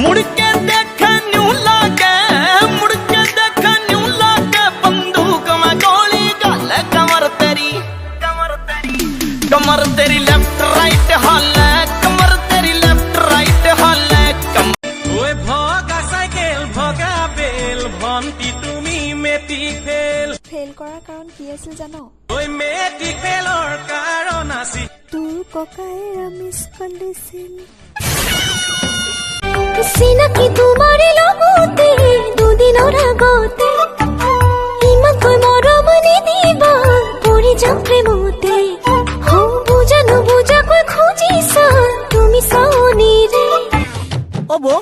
मुड़ के देखे न्यू लागे, मुड़ के देखे न्यू लागे, बंदूक में गोली गल कमर तेरी लेफ्ट राइट हाले, कमर तेरी लेफ्ट राइट हाले। ओए भगा साइकेल भगा बेल, भंटी तुमी मेट्रिक फेल। फेल কৰাৰ কাৰণ কি আছিল জানো? ওই মেট্রিক ফেলৰ কাৰণ আছিল তোৰ ককায়ে মিছ কল দিছিল। চিনাকি তোমাৰ লগতে দুদিনৰ আগতে, ইমানকৈ মৰম নিদিবা পৰি যাম প্ৰেমতে। বুজা নুবুজাকৈ খুজিছা তুমি চাৱনিৰে। অ বৌ,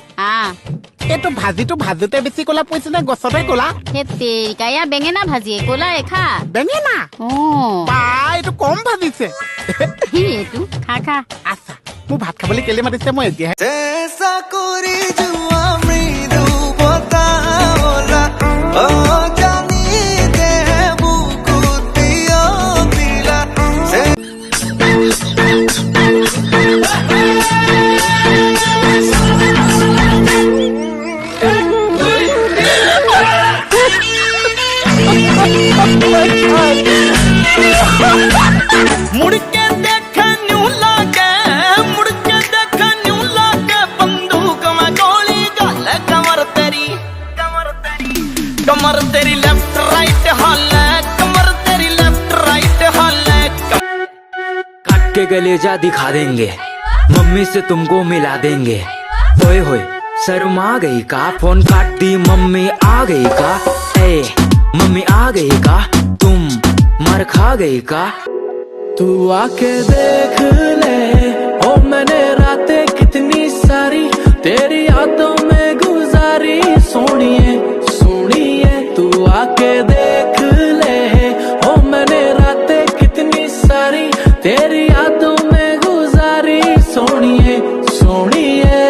এইটো ভাজিটো ভাজোতে বেছি ক'লা পৰিছে নে গছতে ক'লা? কায়া বেঙেনা ভাজিয়ে ক'লা ৰেখা। বেঙেনা বা এইটো কম ভাজিছে। এইটো খা খা। আচ্ছা, মোক ভাত খাবলৈ কেলে মাতিছে মই এতিয়া জেসা কৰি যোৱা মৃদু বতাহলা, অ জানি দে বুকুত পিয় পিলা। मुड़ के देखे न्यू लागे, मुड़ के देखे न्यू लागे, बंदूक में गोली गल कमर तेरी लेफ्ट राइट हाले, कमर तेरी लेफ्ट राइट हाले। काट के गलेजा दिखा देंगे, मम्मी से तुमको मिला देंगे। ओए होए शर्मा गई का, फोन काट दी मम्मी आ गई का। ए मम्मी आ गई का, तुम मर खा गई का। तू आके देख ले ओ मैंने रातें कितनी सारी तेरी यादों में गुजारी। सोनिए सोनिए तू आके देख ले ओ मैंने रातें कितनी सारी तेरी यादों में गुजारी। सोनिए सोनिए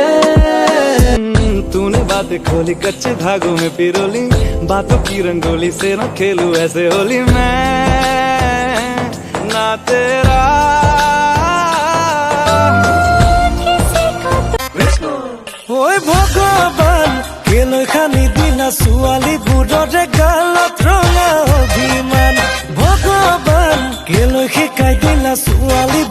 तूने बातें खोली कच्चे धागों में पिरोली, बातों की रंगोली से न खेलूं ऐसे होली मैं ना तेरा। ओए भगवान केলৈ খানি দিলা ছোৱালীবোৰৰে গালত ৰঙা অভিমান। ভগৱান কেলৈ শিকাই দিলা ছোৱালী